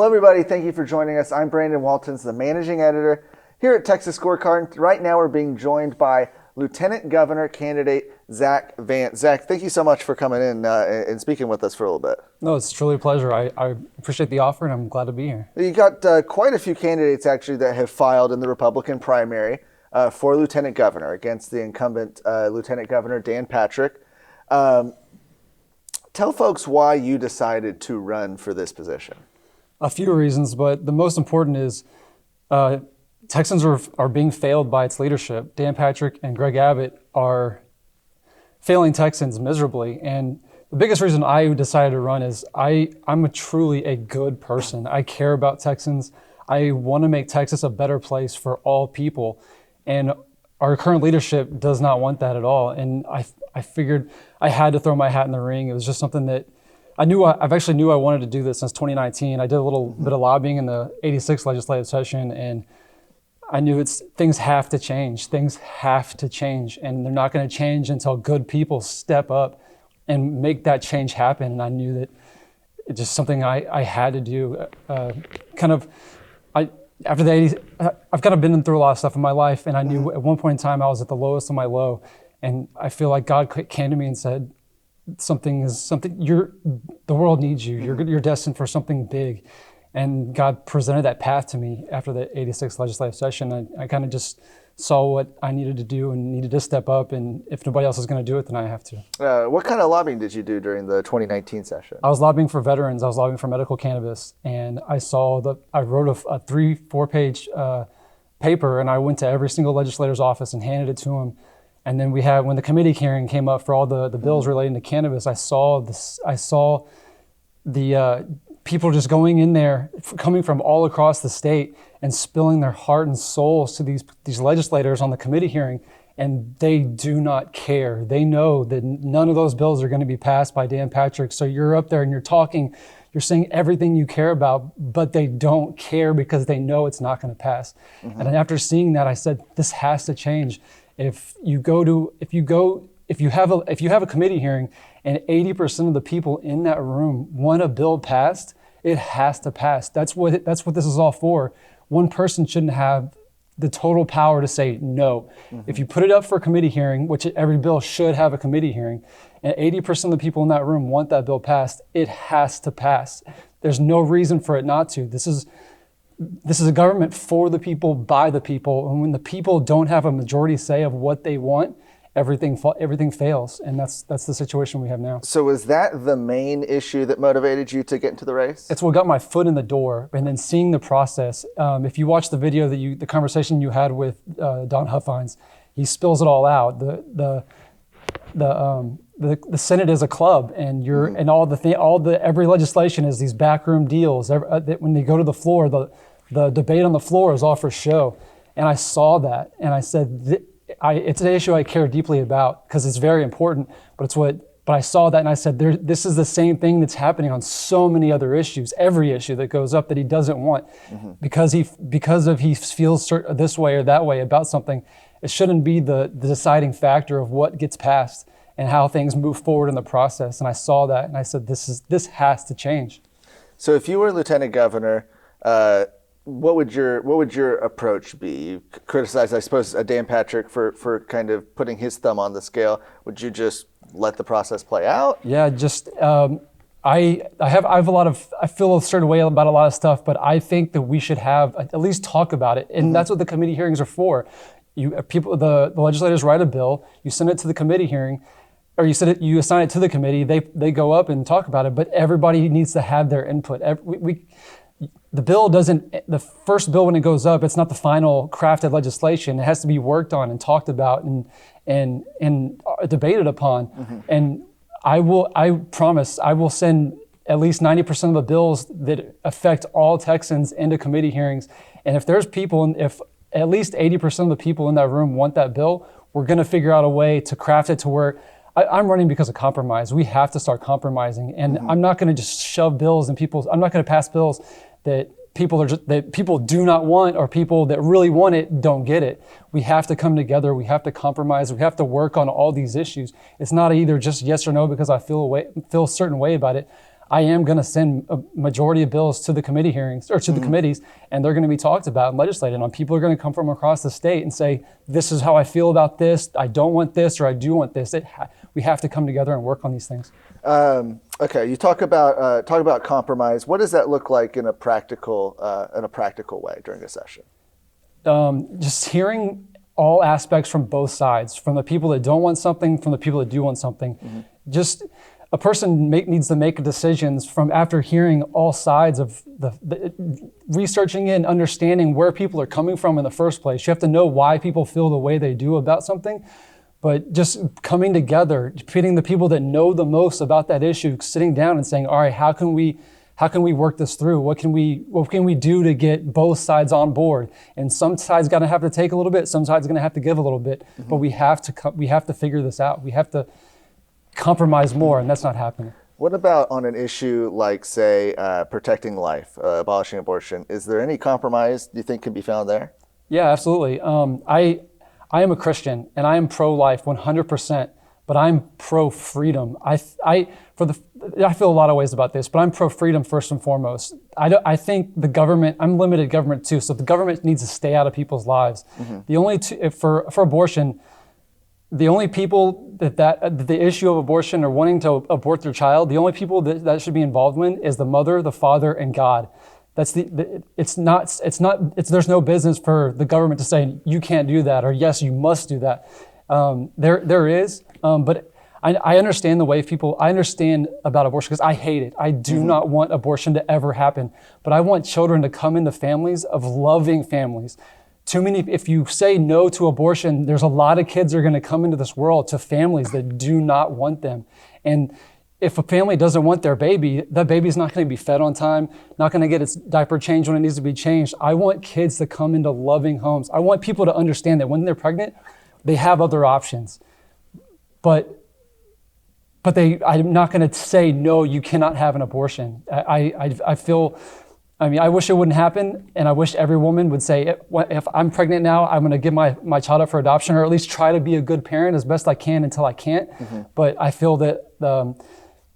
Hello, everybody. Thank you for joining us. I'm Brandon Waltons, the managing editor here at Texas Scorecard. Right now, we're being joined by Lieutenant Governor candidate Zach Vance. Zach, thank you so much for coming in and speaking with us for a little bit. No, it's truly a pleasure. I appreciate the offer, and I'm glad to be here. You got quite a few candidates, actually, that have filed in the Republican primary for Lieutenant Governor against the incumbent Lieutenant Governor Dan Patrick. Tell folks why you decided to run for this position. A few reasons, but the most important is Texans are being failed by its leadership. Dan Patrick and Greg Abbott are failing Texans miserably. And the biggest reason I decided to run is I'm truly a good person. I care about Texans. I want to make Texas a better place for all people. And our current leadership does not want that at all. And I figured I had to throw my hat in the ring. It was just something that I've actually knew I wanted to do this since 2019. I did a little bit of lobbying in the 86th legislative session, and I knew things have to change. Things have to change, and they're not going to change until good people step up and make that change happen. And I knew that it's just something I had to do. I've kind of been through a lot of stuff in my life, and I knew at one point in time I was at the lowest of my low, and I feel like God came to me and said, the world needs you. You're destined for something big. And God presented that path to me after the 86th legislative session. I kind of just saw what I needed to do and needed to step up. And if nobody else is going to do it, then I have to. What kind of lobbying did you do during the 2019 session? I was lobbying for veterans. I was lobbying for medical cannabis. And I wrote a 3-4 page paper, and I went to every single legislator's office and handed it to them. And then when the committee hearing came up for all the bills relating to cannabis, I saw the people just going in there, coming from all across the state and spilling their heart and souls to these legislators on the committee hearing, and they do not care. They know that none of those bills are going to be passed by Dan Patrick. So you're up there and you're saying everything you care about, but they don't care because they know it's not going to pass. And then after seeing that, I said, this has to change. If you have a committee hearing and 80% of the people in that room want a bill passed, it has to pass. That's what this is all for. One person shouldn't have the total power to say no. If you put it up for a committee hearing, which every bill should have a committee hearing, and 80% of the people in that room want that bill passed, it has to pass. There's no reason for it not to. This is a government for the people, by the people. And when the people don't have a majority say of what they want, everything fails. And that's the situation we have now. So was that the main issue that motivated you to get into the race? It's what got my foot in the door. And then seeing the process. If you watch the video the conversation you had with Don Huffines, he spills it all out. The Senate is a club, and every legislation is these backroom deals. When they go to the floor, the debate on the floor is all for show. And I saw that, and I said, it's an issue I care deeply about because it's very important. But I saw that, and I said, this is the same thing that's happening on so many other issues. Every issue that goes up that he doesn't want, because he feels this way or that way about something. It shouldn't be the deciding factor of what gets passed and how things move forward in the process. And I saw that, and I said, this has to change. So if you were Lieutenant Governor, what would your approach be? You criticize, I suppose, Dan Patrick for kind of putting his thumb on the scale. Would you just let the process play out? Yeah, just I feel a certain way about a lot of stuff, but I think that we should have at least talk about it, and that's what the committee hearings are for. The legislators write a bill, you send it to the committee hearing, or you assign it to the committee. They go up and talk about it, but everybody needs to have their input. The first bill when it goes up, it's not the final crafted legislation. It has to be worked on and talked about and debated upon. And I promise I will send at least 90% of the bills that affect all Texans into committee hearings. And if at least 80% of the people in that room want that bill, we're going to figure out a way to craft it to where I'm running because of compromise. We have to start compromising. And I'm not going to just shove bills in I'm not going to pass bills that people do not want, or people that really want it don't get it. We have to come together. We have to compromise. We have to work on all these issues. It's not either just yes or no because I feel a certain way about it. I am going to send a majority of bills to the committee hearings or to the committees, and they're going to be talked about and legislated on. People are going to come from across the state and say, this is how I feel about this. I don't want this, or I do want this. We have to come together and work on these things. Okay, you talk about compromise. What does that look like in a practical way during a session? Just hearing all aspects from both sides, from the people that don't want something, from the people that do want something. Just a person needs to make decisions from after hearing all sides of the researching it and understanding where people are coming from in the first place. You have to know why people feel the way they do about something, but just coming together, pitting the people that know the most about that issue, sitting down and saying, all right, how can we work this through? What can we do to get both sides on board? And some sides going to have to take a little bit, some sides going to have to give a little bit, but we have to figure this out. We have to compromise more, and that's not happening. What about on an issue like, say, protecting life, abolishing abortion? Is there any compromise do you think can be found there? Yeah, absolutely. I am a Christian, and I am pro-life 100%, but I'm pro-freedom. I feel a lot of ways about this, but I'm pro-freedom first and foremost. I think the government, I'm limited government too, so the government needs to stay out of people's lives. The only for abortion, the only people that the issue of abortion or wanting to abort their child, the only people that should be involved in is the mother, the father, and God. That's there's no business for the government to say you can't do that or yes you must do that. There is, but I understand the way people. I understand about abortion because I hate it. I do not want abortion to ever happen, but I want children to come into families of loving families. Too many, if you say no to abortion, there's a lot of kids that are going to come into this world to families that do not want them. And if a family doesn't want their baby, that baby's not going to be fed on time, not going to get its diaper changed when it needs to be changed. I want kids to come into loving homes. I want people to understand that when they're pregnant, they have other options. But I'm not going to say, no, you cannot have an abortion. I wish it wouldn't happen, and I wish every woman would say, if I'm pregnant now, I'm going to give my child up for adoption, or at least try to be a good parent as best I can until I can't. But I feel that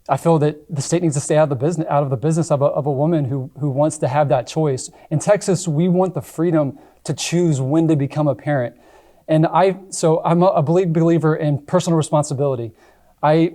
the state needs to stay out of the business of a woman who wants to have that choice. In Texas, we want the freedom to choose when to become a parent, and I'm a believer in personal responsibility. I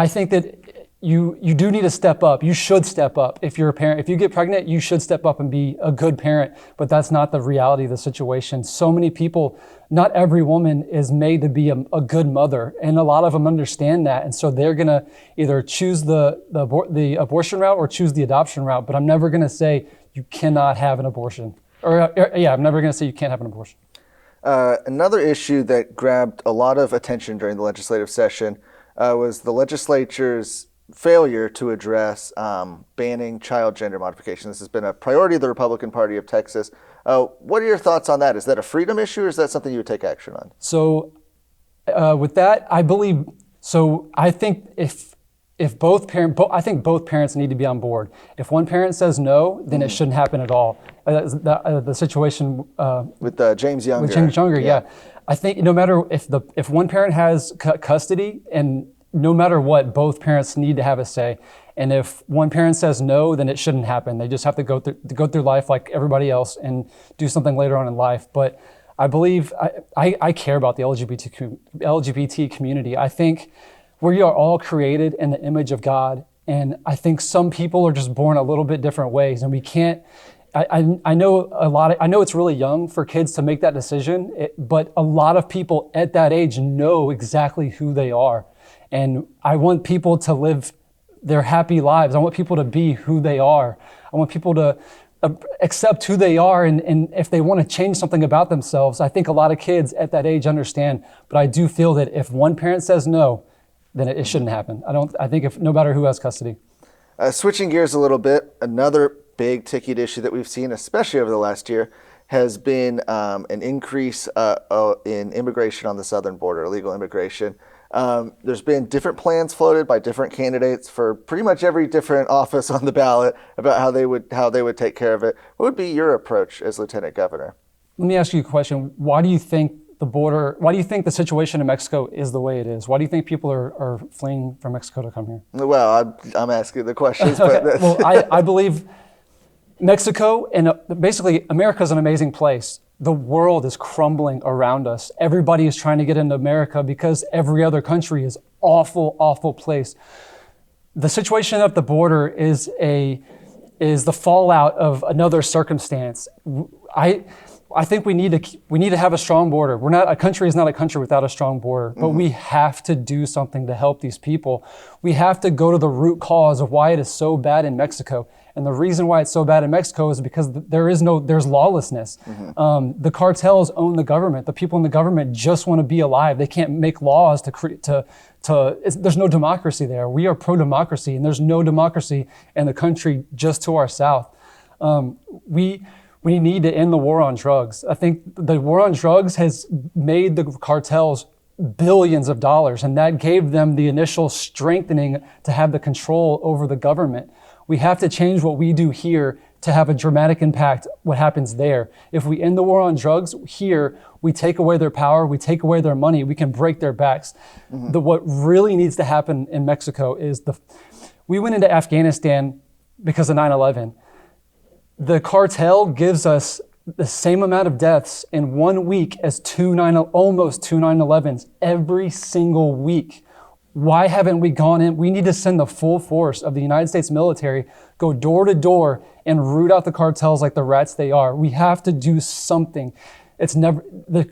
think that you do need to step up. You should step up. If you're a parent, if you get pregnant, you should step up and be a good parent, but that's not the reality of the situation. So many people, not every woman is made to be a good mother, and a lot of them understand that, and so they're gonna either choose the abortion route or choose the adoption route, but I'm never gonna say you cannot have an abortion. I'm never gonna say you can't have an abortion. Another issue that grabbed a lot of attention during the legislative session was the legislature's failure to address banning child gender modification. This has been a priority of the Republican Party of Texas. What are your thoughts on that? Is that a freedom issue, or is that something you would take action on? So with that, I think if both parents need to be on board. If one parent says no, then it shouldn't happen at all. The situation with James Younger. With James Younger, yeah. I think no matter if one parent has custody, and no matter what, both parents need to have a say. And if one parent says no, then it shouldn't happen. They just have to go through life like everybody else and do something later on in life. But I believe I care about the LGBT community. I think we are all created in the image of God, and I think some people are just born a little bit different ways, and we can't. I know it's really young for kids to make that decision, but a lot of people at that age know exactly who they are. And I want people to live their happy lives. I want people to be who they are. I want people to accept who they are. And if they want to change something about themselves, I think a lot of kids at that age understand. But I do feel that if one parent says no, then it shouldn't happen. I think no matter who has custody. Switching gears a little bit, another big ticket issue that we've seen, especially over the last year, has been an increase in immigration on the southern border, illegal immigration. There's been different plans floated by different candidates for pretty much every different office on the ballot about how they would take care of it. What would be your approach as Lieutenant Governor? Let me ask you a question. Why do you think the border, why do you think the situation in Mexico is the way it is? Why do you think people are fleeing from Mexico to come here? Well, I'm asking the questions, Okay. but Well, I believe Mexico and basically America is an amazing place. The world is crumbling around us. Everybody is trying to get into America because every other country is awful, awful place. The situation at the border is the fallout of another circumstance. I think we need to have a strong border. A country is not a country without a strong border, but we have to do something to help these people. We have to go to the root cause of why it is so bad in Mexico. And the reason why it's so bad in Mexico is because there's lawlessness. The cartels own the government. The people in the government just want to be alive. They can't make laws there's no democracy there. We are pro-democracy, and there's no democracy in the country just to our south. We need to end the war on drugs. I think the war on drugs has made the cartels billions of dollars, and that gave them the initial strengthening to have the control over the government. We have to change what we do here to have a dramatic impact what happens there. If we end the war on drugs here, we take away their power, we take away their money, we can break their backs. What really needs to happen in Mexico is we went into Afghanistan because of 9/11. The cartel gives us the same amount of deaths in 1 week as almost two 9/11s every single week. Why haven't we gone in? We need to send the full force of the United States military, go door to door and root out the cartels like the rats they are. We have to do something. The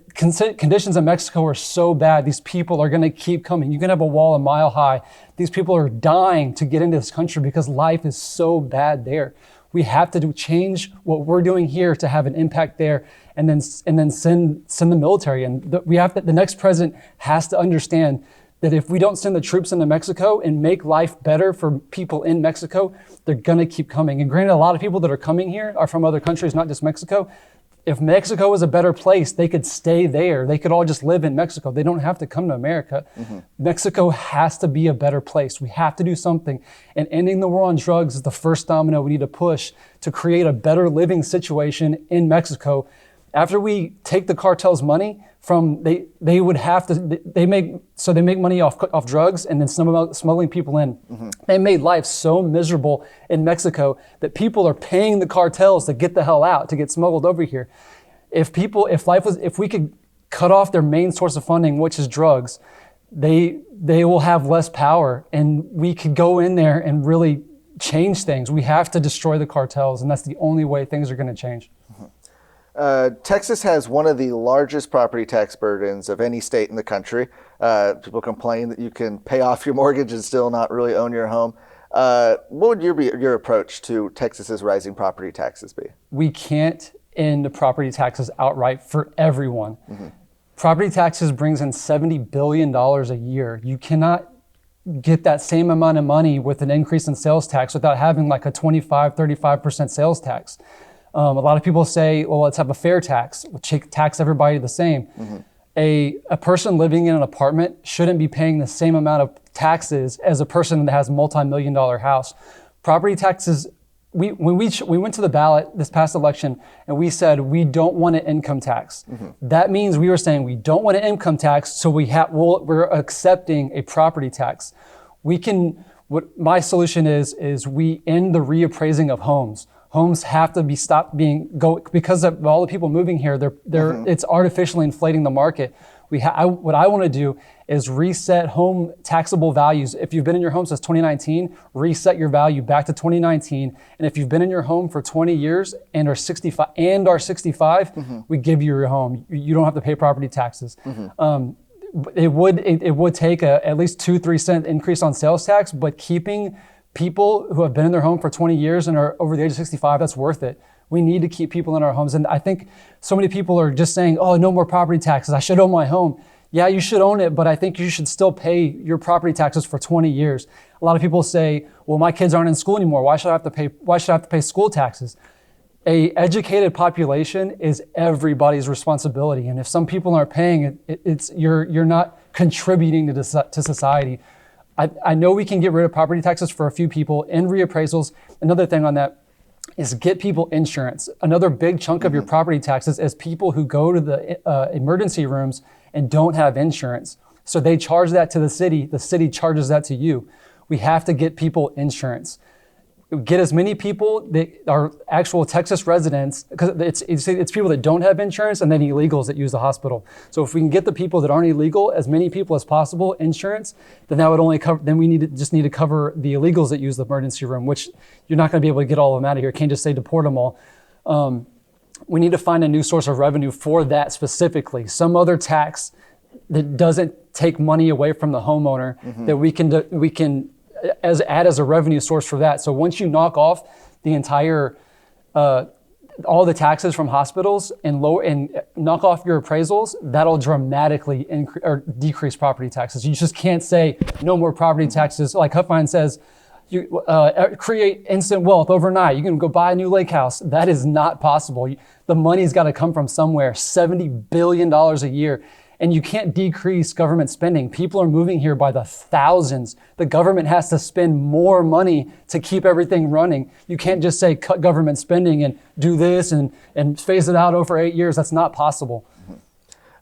conditions in Mexico are so bad. These people are going to keep coming. You can have a wall a mile high. These people are dying to get into this country because life is so bad there. We have to change what we're doing here to have an impact there, and then send the military. And the next president has to understand that if we don't send the troops into Mexico and make life better for people in Mexico, they're gonna keep coming. And granted, a lot of people that are coming here are from other countries, not just Mexico. If Mexico was a better place, they could stay there. They could all just live in Mexico. They don't have to come to America. Mexico has to be a better place. We have to do something. And ending the war on drugs is the first domino we need to push to create a better living situation in Mexico. After we take the cartel's money they make money off drugs and then smuggling people in. They made life so miserable in Mexico that people are paying the cartels to get the hell out, to get smuggled over here. If we could cut off their main source of funding, which is drugs, they will have less power, and we could go in there and really change things. We have to destroy the cartels, and that's the only way things are going to change. Texas has one of the largest property tax burdens of any state in the country. People complain that you can pay off your mortgage and still not really own your home. What would your approach to Texas's rising property taxes be? We can't end property taxes outright for everyone. Property taxes brings in $70 billion a year. You cannot get that same amount of money with an increase in sales tax without having like a 25, 35% sales tax. A lot of people say, well, let's have a fair tax. We'll tax everybody the same. A person living in an apartment shouldn't be paying the same amount of taxes as a person that has a multi-million-dollar house. Property taxes, we went to the ballot this past election and we said we don't want an income tax. That means we were saying we don't want an income tax, so we're accepting a property tax. What my solution is we end the reappraising of homes. Homes have to because of all the people moving here. It's artificially inflating the market. What I want to do is reset home taxable values. If you've been in your home since 2019, reset your value back to 2019. And if you've been in your home for 20 years and are 65, we give you your home. You don't have to pay property taxes. It would take at least 2-3 cent increase on sales tax, but keeping people who have been in their home for 20 years and are over the age of 65, that's worth it. We need to keep people in our homes. And I think so many people are just saying, oh, no more property taxes. I should own my home. Yeah, you should own it, but I think you should still pay your property taxes for 20 years. A lot of people say, well, my kids aren't in school anymore. Why should I have to pay school taxes? A educated population is everybody's responsibility. And if some people aren't paying it, you're not contributing to society. I know we can get rid of property taxes for a few people in reappraisals. Another thing on that, is get people insurance. Another big chunk of your property taxes is people who go to the emergency rooms and don't have insurance. So they charge that to the city charges that to you. We have to get people insurance. Get as many people that are actual Texas residents, because it's people that don't have insurance and then illegals that use the hospital. So if we can get the people that aren't illegal, as many people as possible, insurance, then that would only cover, then we just need to cover the illegals that use the emergency room, which you're not gonna be able to get all of them out of here. You can't just say deport them all. We need to find a new source of revenue for that specifically. Some other tax that doesn't take money away from the homeowner that we can add as a revenue source for that. So once you knock off the entire, all the taxes from hospitals and knock off your appraisals, that'll dramatically decrease property taxes. You just can't say no more property taxes. Like Huffine says, you create instant wealth overnight. You can go buy a new lake house. That is not possible. The money's got to come from somewhere. $70 billion a year. And you can't decrease government spending. People are moving here by the thousands. The government has to spend more money to keep everything running. You can't just say cut government spending and do this and phase it out over 8 years. That's not possible.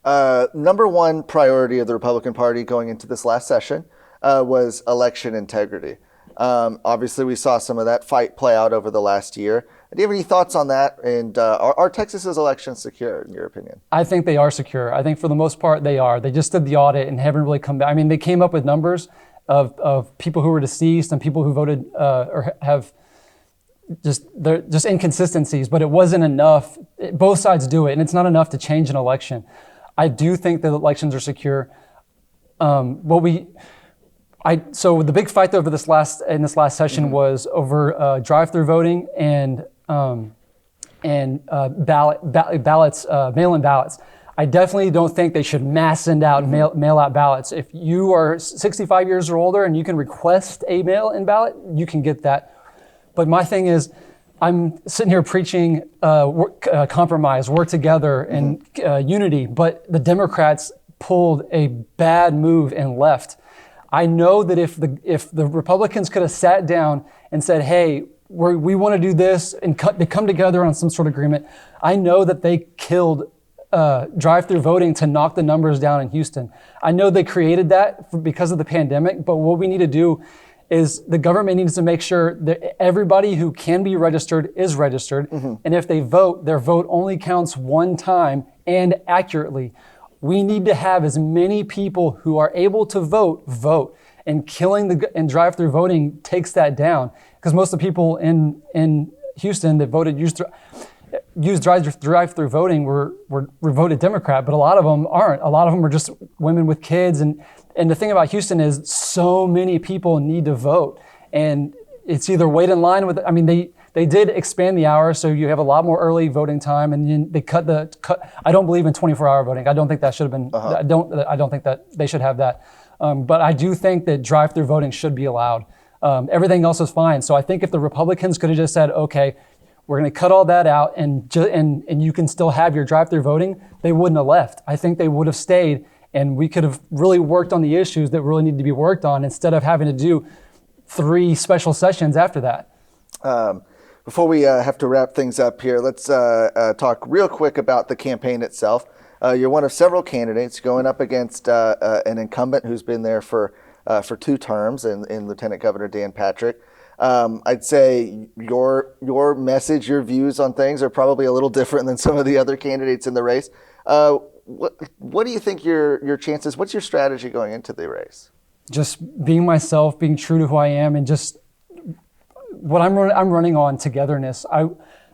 Number one priority of the Republican Party going into this last session was election integrity. Obviously, we saw some of that fight play out over the last year. Do you have any thoughts on that? And are Texas's elections secure, in your opinion? I think they are secure. I think for the most part, they are. They just did the audit and haven't really come back. I mean, they came up with numbers of people who were deceased and people who voted or have they're just inconsistencies, but it wasn't enough. Both sides do it, and it's not enough to change an election. I do think that elections are secure. So the big fight over this last session was over drive-through voting and ballots, mail-in ballots. I definitely don't think they should mass send out mail-out ballots. If you are 65 years or older and you can request a mail-in ballot, you can get that. But my thing is, I'm sitting here preaching compromise, work together, and unity. But the Democrats pulled a bad move and left. I know that if the Republicans could have sat down and said, "Hey, we want to do this," and they come together on some sort of agreement, I know that they killed drive-through voting to knock the numbers down in Houston. I know they created that because of the pandemic, but what we need to do is the government needs to make sure that everybody who can be registered is registered, and if they vote, their vote only counts one time and accurately. We need to have as many people who are able to vote, and killing and drive-through voting takes that down. Because most of the people in Houston that voted used drive-through voting were voted Democrat, but a lot of them aren't. A lot of them are just women with kids, and the thing about Houston is so many people need to vote, and it's either wait in line with. I mean, they did expand the hours, so you have a lot more early voting time, and then they cut. I don't believe in 24-hour voting. I don't think that should have been. I don't think that they should have that. But I do think that drive-through voting should be allowed. Everything else is fine. So I think if the Republicans could have just said, "Okay, we're going to cut all that out, and you can still have your drive-through voting," they wouldn't have left. I think they would have stayed, and we could have really worked on the issues that really need to be worked on instead of having to do 3 special sessions after that. Before we have to wrap things up here, let's talk real quick about the campaign itself. You're one of several candidates going up against an incumbent who's been there for 2 terms in Lieutenant Governor Dan Patrick. I'd say your message, your views on things are probably a little different than some of the other candidates in the race. What do you think your chances? What's your strategy going into the race? Just being myself, being true to who I am, and just what I'm running on togetherness.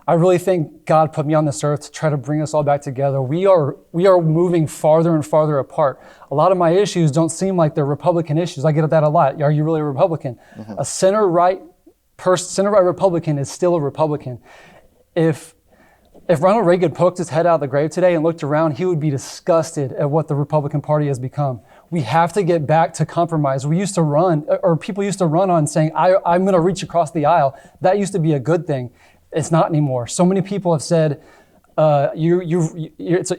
I really think God put me on this earth to try to bring us all back together. We are moving farther and farther apart. A lot of my issues don't seem like they're Republican issues. I get that a lot. Are you really a Republican? A center-right Republican is still a Republican. If Ronald Reagan poked his head out of the grave today and looked around, he would be disgusted at what the Republican Party has become. We have to get back to compromise. We used to run, or people used to run on saying, I'm going to reach across the aisle. That used to be a good thing. It's not anymore. So many people have said, the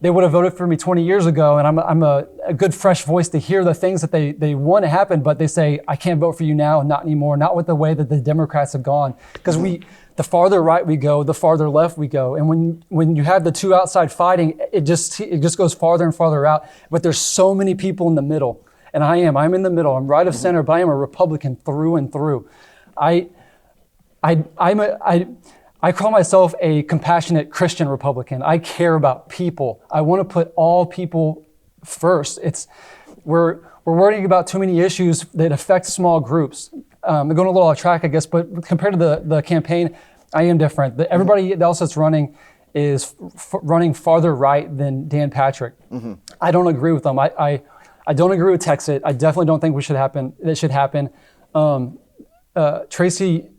they would have voted for me 20 years ago, and I'm a good fresh voice to hear the things that they want to happen, but they say, I can't vote for you now, not anymore, not with the way that the Democrats have gone. Because the farther right we go, the farther left we go. And when you have the two outside fighting, it just goes farther and farther out. But there's so many people in the middle. And I'm in the middle. I'm right of center, but I am a Republican through and through. I call myself a compassionate Christian Republican. I care about people. I want to put all people first. We're worrying about too many issues that affect small groups. I'm going a little off track, I guess, but compared to the campaign, I am different. Everybody else that's running is running farther right than Dan Patrick. I don't agree with them. I don't agree with Texit. I definitely don't think it should happen. Tracy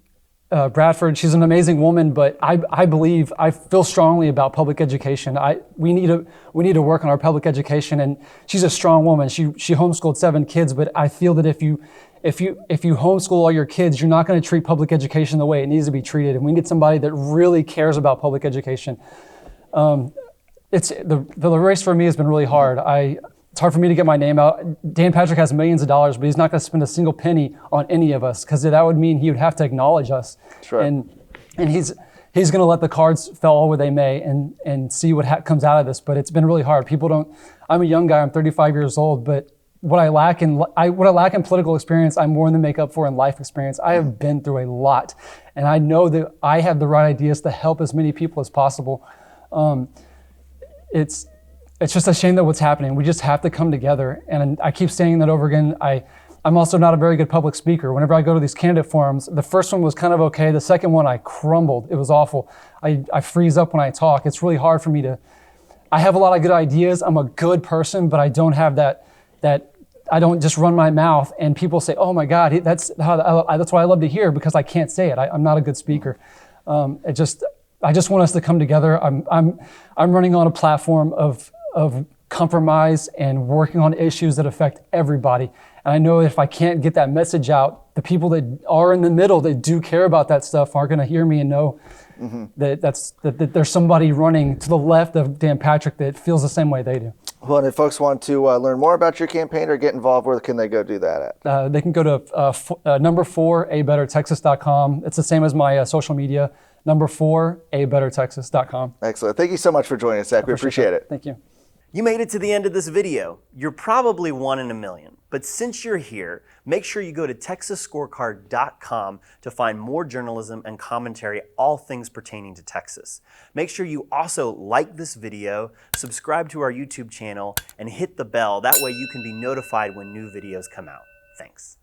Bradford, she's an amazing woman, but I feel strongly about public education. We need to work on our public education, and she's a strong woman. She homeschooled 7 kids, but I feel that if you homeschool all your kids, you're not going to treat public education the way it needs to be treated, and we need somebody that really cares about public education. The race for me has been really hard. It's hard for me to get my name out. Dan Patrick has millions of dollars, but he's not going to spend a single penny on any of us, because that would mean he would have to acknowledge us. Sure. And he's going to let the cards fall where they may and see what comes out of this. But it's been really hard. I'm a young guy. I'm 35 years old, but what I lack in political experience, I more than make up for in life experience. I have been through a lot, and I know that I have the right ideas to help as many people as possible. It's just a shame that what's happening. We just have to come together. And I keep saying that over again. I'm also not a very good public speaker. Whenever I go to these candidate forums, the first one was kind of okay. The second one, I crumbled. It was awful. I freeze up when I talk. It's really hard for me I have a lot of good ideas. I'm a good person, but I don't have that I don't just run my mouth and people say, oh my God, that's what I love to hear, because I can't say it. I'm not a good speaker. I just want us to come together. I'm running on a platform of compromise and working on issues that affect everybody. And I know if I can't get that message out, the people that are in the middle that do care about that stuff aren't going to hear me and know that there's somebody running to the left of Dan Patrick that feels the same way they do. Well, and if folks want to learn more about your campaign or get involved, where can they go do that at? They can go to number 4 abettertexas.com. It's the same as my social media. Number 4 abettertexas.com. Excellent. Thank you so much for joining us, Zach. We appreciate it. Thank you. You made it to the end of this video. You're probably 1 in a million. But since you're here, make sure you go to texasscorecard.com to find more journalism and commentary, all things pertaining to Texas. Make sure you also like this video, subscribe to our YouTube channel, and hit the bell. That way you can be notified when new videos come out. Thanks.